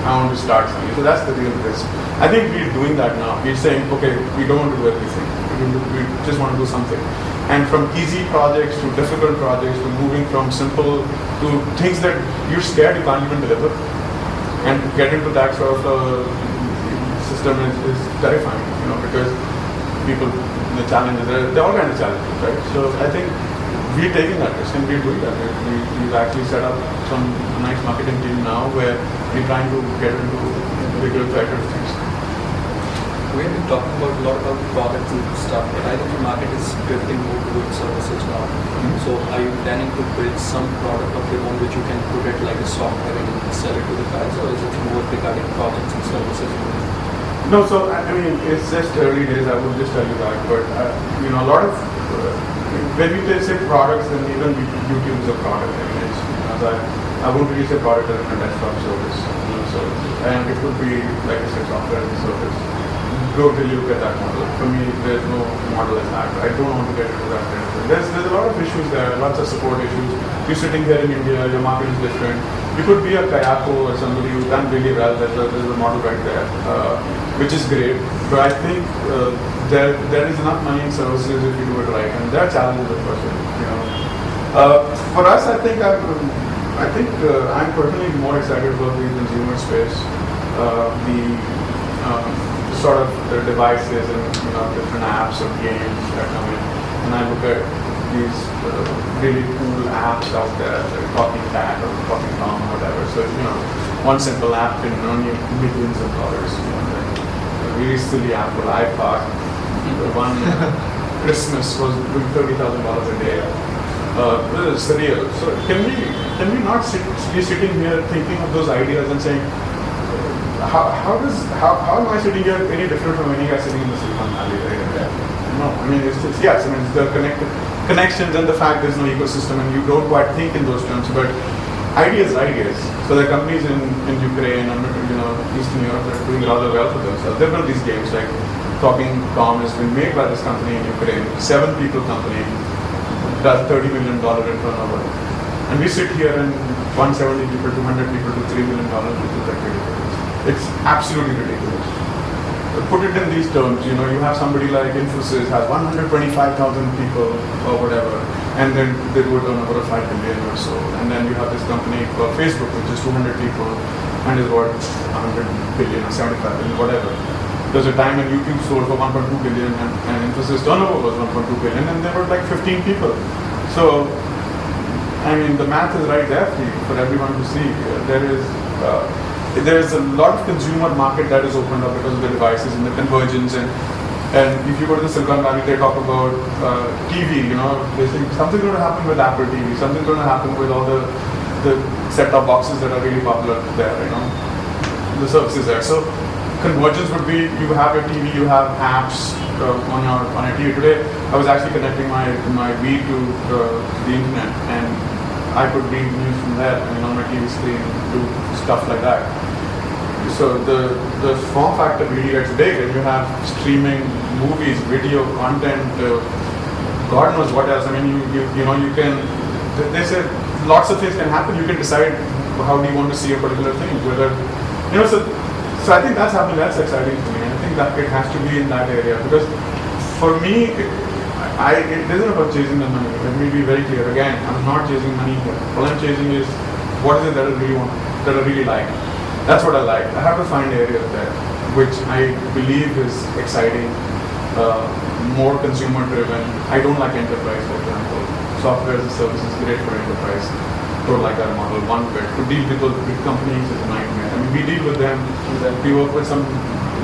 I want to start something. So that's the real risk. I think we're doing that now. We're saying, okay, we don't want to do everything. We just want to do something. And from easy projects to difficult projects to moving from simple to things that you're scared you can't even deliver. And to get into that sort of system is terrifying, because people, the challenges, there are all kinds of challenges, right? So I think we're taking that risk and we're doing that. We've actually set up some nice marketing team now where we're trying to get into bigger, better things. We have been talking about a lot about products and stuff, but I think the market is drifting more towards services now. So are you planning to build some product of your own which you can put it like a software and sell it to the guys, or is it more regarding projects and services? No, so I mean, it's just early days, I would just tell you that, but a lot of, when we say products, then even YouTube is a product. I mean, I wouldn't really say product as a desktop service, and it could be, like I said, software as a service. Don't really look at that model. For me, there's no model as that. I don't want to get into that kind of thing. There's a lot of issues there, lots of support issues. You're sitting here in India, your market is different. You could be a Kayako or somebody who's done really well. There's a model right there, which is great. But I think there is enough money in services if you do it right, and there are challenges, of course. For us, I think I'm personally more excited about the consumer space, sort of the devices and different apps or games that come in. And I look at these really cool apps out there, like Talking Cat or Talking Tom or whatever. So one simple app can earn you millions of dollars. Like a really silly app for iPod. One Christmas was doing $30,000 a day. This is surreal. So can we not be sitting here thinking of those ideas and saying, how am I sitting here any different from any guy sitting in the Silicon Valley? Right? No, I mean it's the connections and the fact there's no ecosystem and you don't quite think in those terms, but ideas. So there are companies in Ukraine and Eastern Europe that are doing rather well for themselves. They've built these games like Talking Tom has been made by this company in Ukraine, 7-people company, does $30 million in turnover. And we sit here and 170 people, 200 people do $3 million, which is like ridiculous. It's absolutely ridiculous. Put it in these terms, you have somebody like Infosys has 125,000 people or whatever, and then they do a turnover of 5 billion or so. And then you have this company called Facebook, which is 200 people and is worth 100 billion or 75 billion, whatever. There's a time when YouTube sold for 1.2 billion and Infosys turnover was 1.2 billion and there were like 15 people. So, I mean, the math is right there for everyone to see. There is a lot of consumer market that is opened up because of the devices and the convergence. And if you go to the Silicon Valley, they talk about TV, they think something's going to happen with Apple TV, something's going to happen with all the set-top boxes that are really popular there, the services there. So convergence would be you have your TV, you have apps on your TV. Today, I was actually connecting my Wii to the internet, and I could read news from there. On my TV screen, do stuff like that. So the form factor really gets big, and you have streaming, movies, video, content, God knows what else. You can. They say lots of things can happen. You can decide how do you want to see a particular thing. Whether So I think that's happening. That's exciting for me. I think that it has to be in that area because for me, it isn't about chasing the money. Let me be very clear. Again, I'm not chasing money here. All I'm chasing is what is it that I really want, that I really like. That's what I like. I have to find areas there, which I believe is exciting, more consumer driven. I don't like enterprise, for example. Software as a service is great for enterprise. Don't like that model one bit. To deal with those big companies is a nightmare. We deal with them. We work with some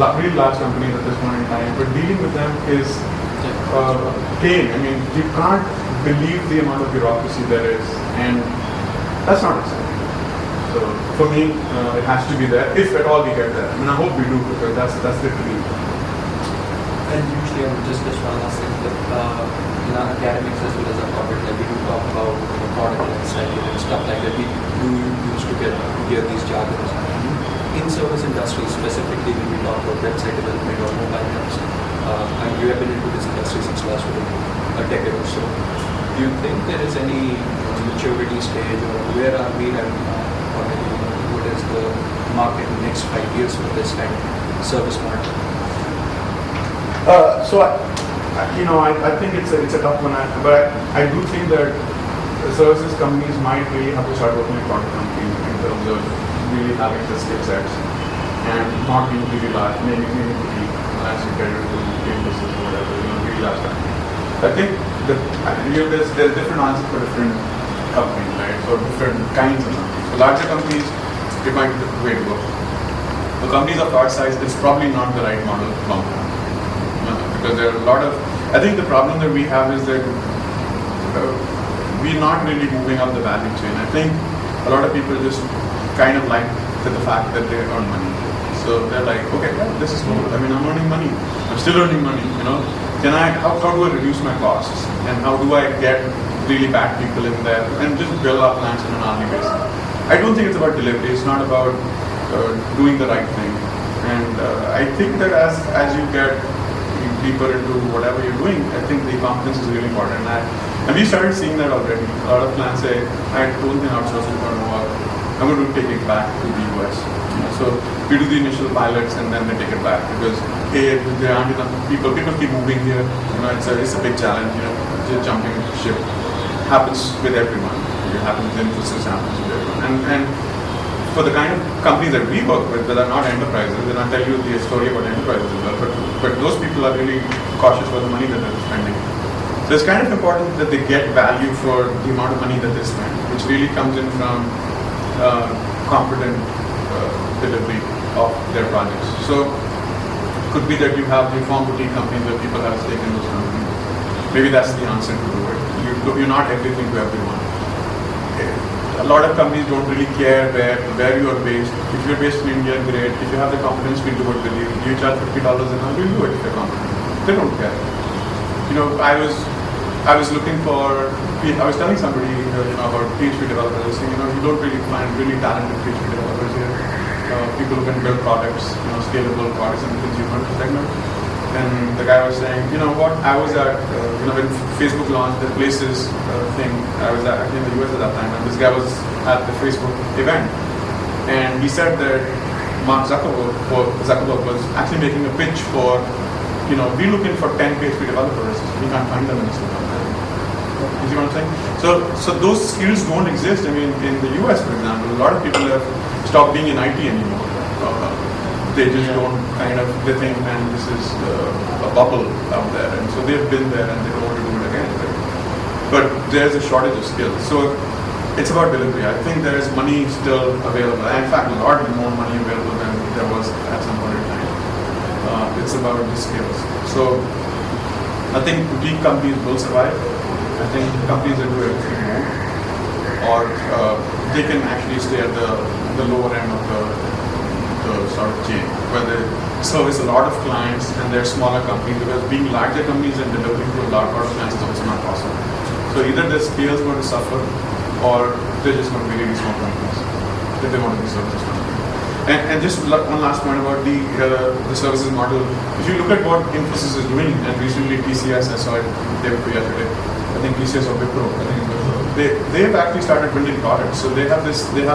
really large companies at this point in time, but dealing with them is pain. You can't believe the amount of bureaucracy there is, and that's not exciting. So for me, it has to be there, if at all we get there. I hope we do, because that's the dream. And usually, I would just one last thing, in our academics as well as our corporate, we do talk about product lifecycle and stuff like that. We do used to hear these jargons. In service industry, specifically when we talk about website development or mobile apps, and you have been into this industry since last a decade or so. Do you think there is any maturity stage, or where are we, or what is the market next 5 years for this kind of service model? I think it's a tough one, but I do think that services companies might really have to start working with product companies in terms of really having the skill sets and not being really large, maybe boutique as you get into business or whatever, really large companies. I think that there's different answers for different companies, right? So different kinds of companies. So larger companies, it might be the way to go. For companies of our size, it's probably not the right model long term. Because there are a lot of, I think the problem that we have is that we're not really moving up the value chain. I think a lot of people just kind of like the fact that they earn money. So they're like, okay, yeah, this is cool. I mean, I'm earning money. I'm still earning money, how do I reduce my costs? And how do I get really bad people in there and just build up plans on an hourly basis? I don't think it's about delivery. It's not about doing the right thing. And I think that as you get deeper into whatever you're doing, I think the competence is really important. And we started seeing that already. A lot of plans say, I don't think outsourcing is going to work. I'm going to take it back to the US. So we do the initial pilots and then they take it back because there aren't enough people. People keep moving here. It's a big challenge. Just jumping ship happens with everyone. It happens with Infosys, happens with everyone. And for the kind of companies that we work with that are not enterprises, and I'll tell you the story about enterprises as well, but those people are really cautious about the money that they're spending. So it's kind of important that they get value for the amount of money that they spend, which really comes in from competent delivery of their projects. So it could be that you form boutique companies where people have a stake in those companies. Maybe that's the answer to do it. You're not everything to everyone. A lot of companies don't really care where you are based. If you're based in India, great. If you have the competence, we'll do it with you. You charge $50 an hour, we'll do it if you're competent. They don't care. I was looking for. I was telling somebody about PHP developers. Saying, you don't really find really talented PHP developers here. People who can build products, scalable products in the consumer segment. And the guy was saying, what? I was at, when Facebook launched the Places thing, I was actually in the US at that time, and this guy was at the Facebook event. And he said that Mark Zuckerberg was actually making a pitch for, we're looking for 10 PHP developers. We can't find them in Silicon Valley. You see what I'm saying? So those skills don't exist. I mean, in the US, for example, a lot of people have stopped being in IT anymore. They just don't they think, man, this is a bubble out there. And so they've been there and they don't want to do it again. Right? But there's a shortage of skills. So it's about delivery. I think there is money still available. In fact, a lot more money available than there was at some point in time. It's about the skills. So I think boutique companies will survive. I think companies that do everything more, or they can actually stay at the lower end of the sort of chain, where they service a lot of clients and they're smaller companies, because being larger companies and delivering to a lot of clients is also not possible. So either their scale is going to suffer or they're just going to be really small companies if they want to be services companies. And just one last point about the services model. If you look at what Infosys is doing, and recently TCS, I saw it day before yesterday, I think TCS or Wipro, they've actually started building products. So they have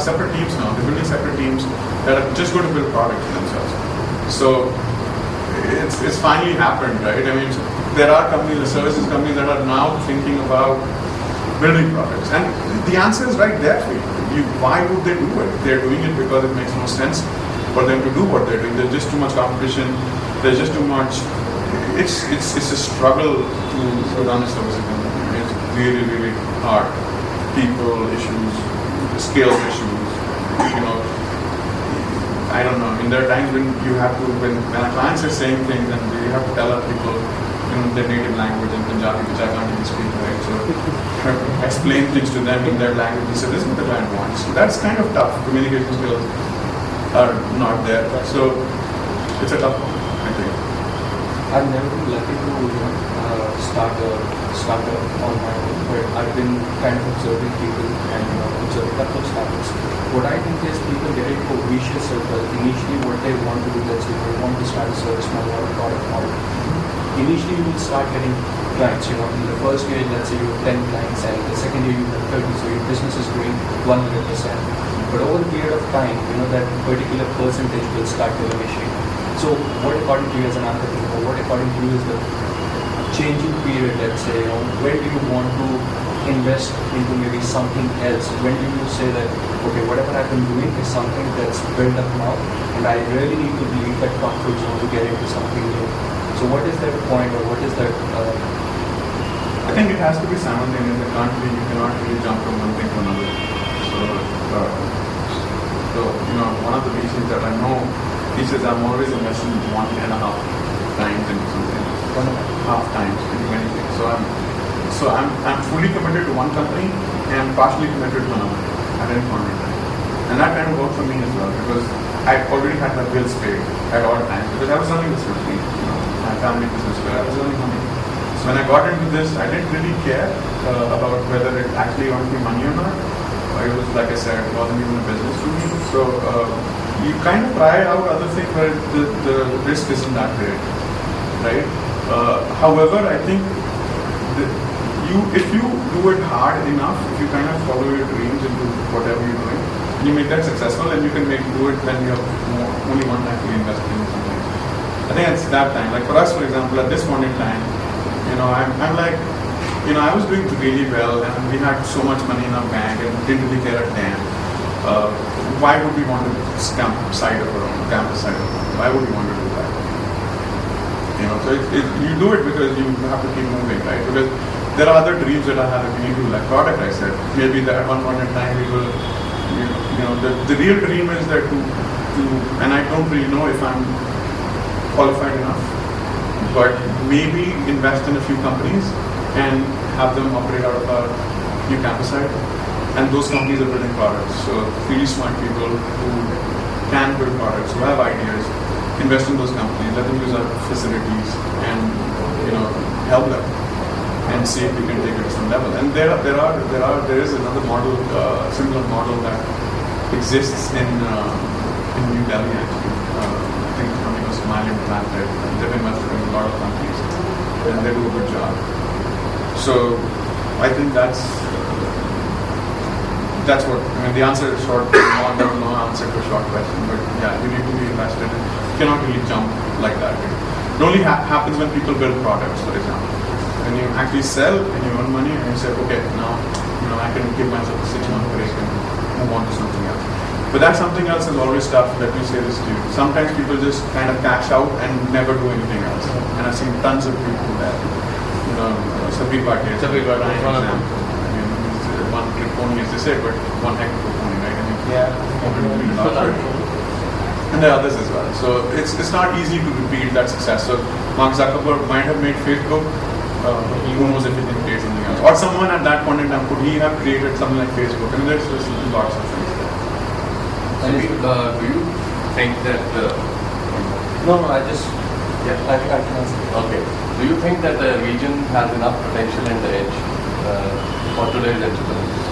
separate teams now. They're building separate teams that are just going to build products themselves. So it's finally happened, right? I mean, there are companies, the services companies that are now thinking about building products. And the answer is right there for you. Why would they do it? They're doing it because it makes no sense for them to do what they're doing. There's just too much competition. There's just too much. It's a struggle to run a services company. It's really, really hard. People issues, skills issues. I don't know. There are times when you have to, when our clients are saying things, and you have to tell other people their native language in Punjabi, which I can't even speak, right? So explain things to them in their language and say, this is what the client wants. So that's kind of tough. Communication skills are not there. So it's a tough one, I think. I've never been lucky to start on my own, but I've been kind of observing people and observing a couple of startups. What I think is people get into a vicious circle. Initially, what they want to do, let's say they want to start a service model or a product model. Initially, you will start getting clients. In the first year, let's say you have 10 clients, and the second year you have 30, so your business is growing 100%. But over a period of time, that particular percentage will start diminishing. So what according to you as an entrepreneur, what according to you is the changing period, let's say, when do you want to invest into maybe something else? When do you say that, okay, whatever I've been doing is something that's built up now, and I really need to leave that comfort zone to get into something new? So what is that point, or what is that? I think it has to be simultaneous. It can't be, you cannot really jump from one thing to another. So one of the reasons that I know is I'm always investing 1.5 times into something. 1.5 times into anything. So I'm fully committed to one company and partially committed to another at any point in time. And that kind of worked for me as well, because I already had my bills paid at all times, because I was running this company, my family business where I was earning money. So when I got into this, I didn't really care about whether it actually earned me money or not. It was, like I said, it wasn't even a business to me. So you kind of try out other things where the risk isn't that great, right? However, I think if you do it hard enough, if you kind of follow your dreams into whatever you're doing, and you make that successful, then you can do it when you have only one time to invest in something. I think it's that time. Like for us, for example, at this point in time, I'm like, I was doing really well, and we had so much money in our bank, and didn't really care a damn. Why would we want to camp side of our own, campus side of our own? Why would we want to do that? So you do it because you have to keep moving, right? Because there are other dreams that I have that we need to do, like product, I said. Maybe that at one point in time we will, the real dream is that and I don't really know if I'm qualified enough, but maybe invest in a few companies and have them operate out of our new campus site. And those companies are building products. So really smart people who can build products, who have ideas, invest in those companies, let them use our facilities, and help them and see if we can take it to some level. And there is another model, similar model that exists in New Delhi actually. I think the company was Somalian Planted, and they've invested in a lot of companies, and they do a good job. So I think that's what, the answer is short. There's no answer to a short question, but yeah, you need to be invested. You cannot really jump like that. It only happens when people build products, for example. When you actually sell and you earn money and you say, okay, now I can give myself a 6-month break and move on to something else. But that something else is always tough. Let me say this to you. Sometimes people just kind of cash out and never do anything else. And I've seen tons of people that, Sabir Bhatia, prime example. One trick pony, as they say, but one heck of a pony, right? And there are others as well. So it's not easy to repeat that success. So Mark Zuckerberg might have made Facebook. Who knows if he can create something else? Or someone at that point in time, could he have created something like Facebook? There's just lots of things there. And do you think that... No, I can answer. Okay. Do you think that the region has enough potential and the edge for today's entrepreneurs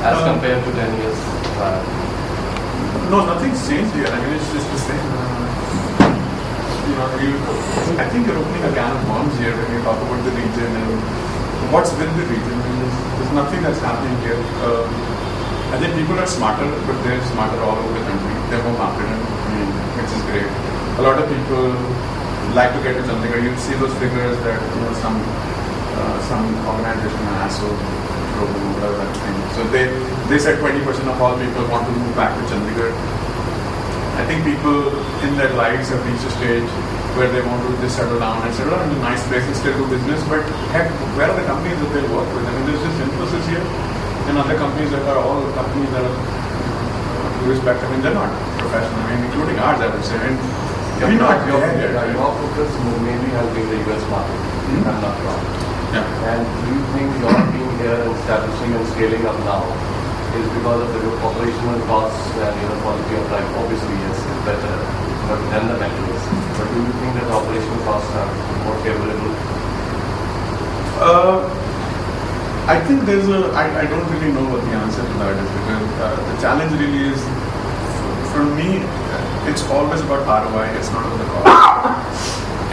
as compared to 10 years prior? No, nothing's changed here. It's just the same. I think you're opening a can of worms here when you talk about the region and what's with the region. There's nothing that's happening here. I think people are smarter, but they're smarter all over the country. They're more confident, which is great. A lot of people like to get to Chandigarh. You see those figures that some organization, ASO, whatever that thing. So they said 20% of all people want to move back to Chandigarh. I think people in their lives have reached a stage where they want to just settle down into nice places, still do business, but heck, where are the companies that they work with? There's just Infosys here, and other companies that are all companies that are, they're not professional, including ours, I would say. Your focus maybe has been the US market, if I'm not wrong. Yeah. And do you think your being here and establishing and scaling up now is because of the operational costs and quality of life? Obviously, yes, it's better than the metros. But do you think that the operational costs are more favorable? I think I don't really know what the answer to that is, because the challenge really is, for me, it's always about ROI, it's not about the cost.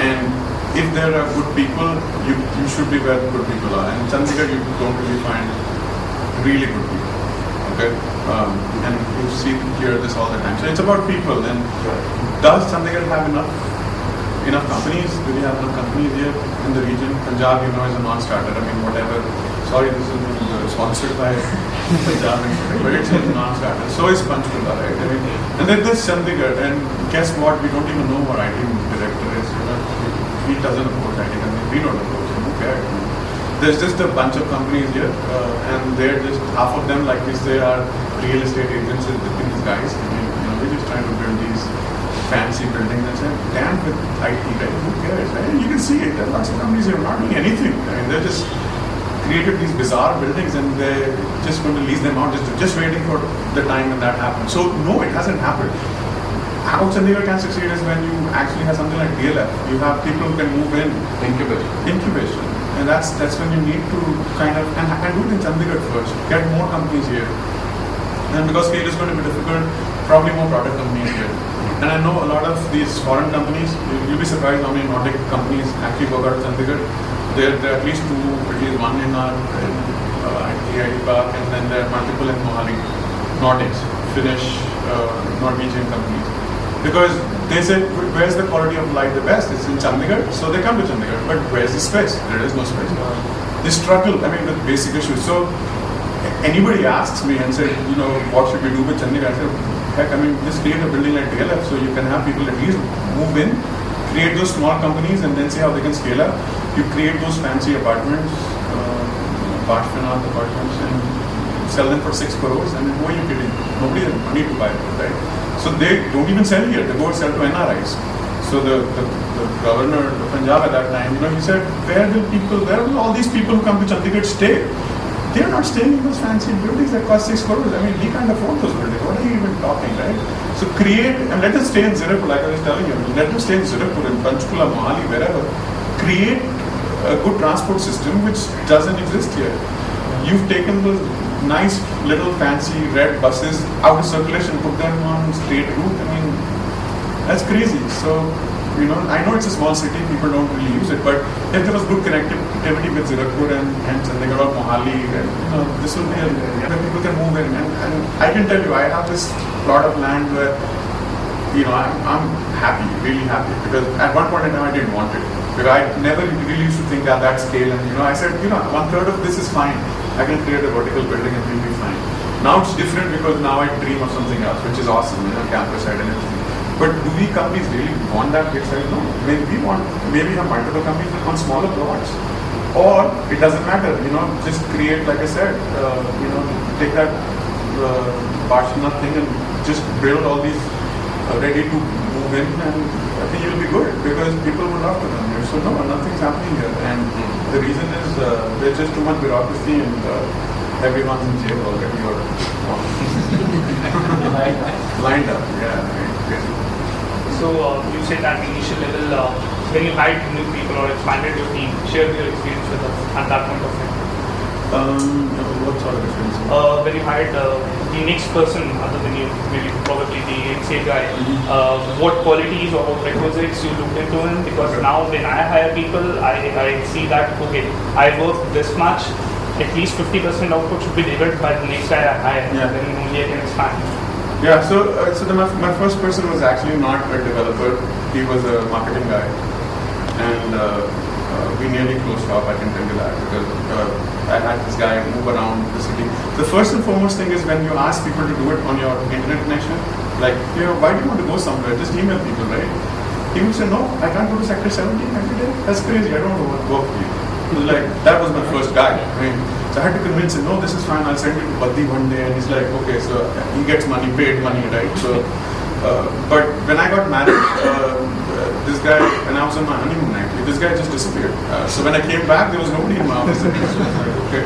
And if there are good people, you should be where the good people are. And in Chandigarh, you don't really find really good people. Okay, and you hear this all the time. So it's about people. And does Chandigarh have enough companies? Do we have enough companies here in the region? Punjab, is a non-starter. I mean, whatever. Sorry, this is being sponsored by Punjab, but it's a non-starter. So is Panchkula, right? I mean, and then there's Chandigarh. And guess what? We don't even know what IT director is. He doesn't approach IT companies. We don't approach him. Who cares? There's just a bunch of companies here, and they're just half of them, like we say, are real estate agents in disguise. I mean, we're just trying to build these fancy buildings and say, damn with IT, right? Who cares? Right? And you can see it. There are lots of companies here not doing anything. I mean, they're just created these bizarre buildings and they're just going to lease them out, just waiting for the time when that happens. So no, it hasn't happened. How Chandigarh can succeed is when you actually have something like DLF. You have people who can move in. Incubation. And that's when you need to kind of, and do it in Chandigarh first. Get more companies here. And because scale is going to be difficult, probably more product companies here. And I know a lot of these foreign companies, you'll be surprised how many Nordic companies actually work out of Chandigarh. There are at least one in our IT Park, and then there are multiple in Mohali. Nordics, Finnish, Norwegian companies. Because they said, where's the quality of life the best? It's in Chandigarh, so they come to Chandigarh. But where's the space? There is no space. They struggle, with basic issues. So anybody asks me and said, what should we do with Chandigarh? I said, heck, just create a building like DLF so you can have people at least move in, create those small companies and then see how they can scale up. You create those fancy apartments, apartments, and sell them for 6 crores. Who are you kidding? Nobody has money to buy them, right? So they don't even sell here. They go sell to NRIs. So the governor of Punjab at that time, he said, where will all these people who come to Chandigarh stay? They're not staying in those fancy buildings that cost 6 crores. He can't afford those buildings. What are you even talking, right? So create, and let them stay in Zirapur, like I was telling you. Let them stay in Zirapur, in Panchkula, Mohali, wherever. Create a good transport system which doesn't exist here. You've taken those nice little fancy red buses out of circulation, put them on straight route. That's crazy. So, I know it's a small city, people don't really use it, but if there was good connectivity with Zirapur and Chandigarh or Mohali, this will be where people can move in. And I can tell you, I have this plot of land where, I'm happy, really happy, because at one point in time I didn't want it. Because I never really used to think at that scale, and I said, 1/3 of this is fine. I can create a vertical building and we'll be fine. Now it's different because now I dream of something else, which is awesome, campus side and everything. But do we companies really want that big side? No. We want maybe have multiple companies on smaller plots. Or it doesn't matter, just create, like I said, take that Barcelona thing and just build all these ready to move in, and I think you'll be good because people would love to come here. So no, nothing's happening here. And the reason is there's just too much bureaucracy and everyone's in jail already or lined up. Yeah. Right. So you said at the initial level, when you hired new people or expanded your team, share your experience with us at that point of time. What sort of difference? When you hired the next person other than you, maybe probably the NCA guy, what qualities or what requisites you looked into him? Because now when I hire people, I see that, okay, I work this much, at least 50% output should be delivered by the next guy I hire, then only I can expand. Yeah, so my first person was actually not a developer, he was a marketing guy. And we nearly closed shop, I can tell you that, because I had this guy move around the city. The first and foremost thing is when you ask people to do it on your internet connection, like, why do you want to go somewhere? Just email people, right? He would say, no, I can't go to sector 17 every day. That's crazy, I don't want to work for you. Like, that was my first guy. So I had to convince him, no, this is fine, I'll send you to Baddi one day. And he's like, okay, so he gets money, paid money, right? So, but when I got married, this guy, and I was on my honeymoon actually, this guy just disappeared. So when I came back, there was nobody in my office. So I was like, okay.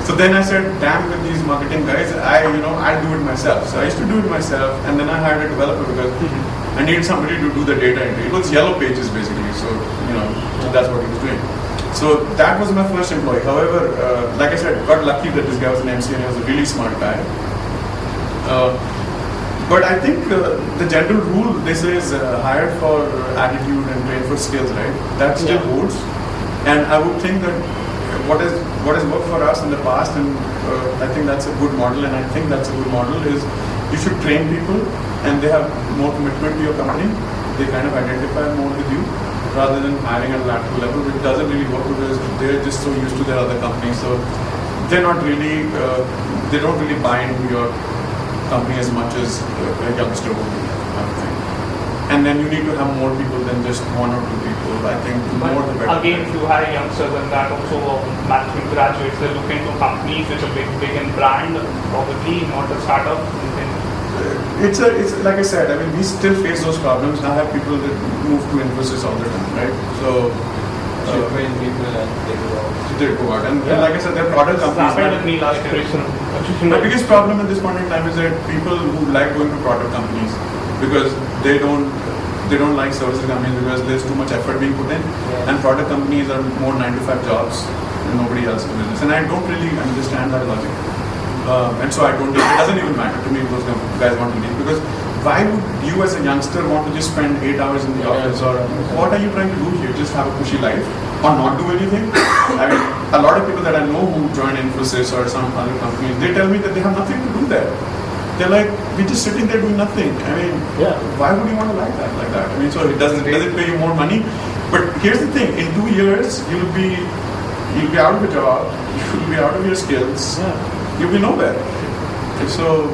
So then I said, damn with these marketing guys, I'll do it myself. So I used to do it myself, and then I hired a developer because I needed somebody to do the data entry. It was yellow pages basically, so that's what he was doing. So that was my first employee. However, like I said, got lucky that this guy was an MC and he was a really smart guy. But I think the general rule they say is hire for attitude and train for skills, right? That still holds. And I would think that what has worked for us in the past, and I think that's a good model, and I think that's a good model is you should train people, and they have more commitment to your company. They kind of identify more with you rather than hiring at a lateral level, which doesn't really work because they're just so used to their other companies. So they're not really, they don't really buy into your company as much as a youngster would do, I would think. And then you need to have more people than just one or two people. I think the But more the better. again, if you hire youngsters and that also management graduates, they look into companies which are big in brand, probably not a startup. It's like I said, I mean, we still face those problems. Now I have people that move to Infosys all the time, right? So, You train people and they go out. they go out. And like I said, they're product This companies. happened with me last year. My biggest problem at this point in time is that people who like going to product companies because they don't like services companies because there's too much effort being put in, and product companies are more 9-to-5 jobs and nobody else in business. And I don't really understand that logic. And so it doesn't even matter to me if those guys want to leave, because why would you as a youngster want to just spend 8 hours in the office, or what are you trying to do here? Just have a cushy life or not do anything? I mean, a lot of people that I know who join Infosys or some other companies, they tell me that they have nothing to do there. They're like, we're just sitting there doing nothing. I mean, why would you want to like that? I mean, so does it pay you more money? But here's the thing, in 2 years, you'll be out of a job, you'll be out of your skills, you'll be nowhere. So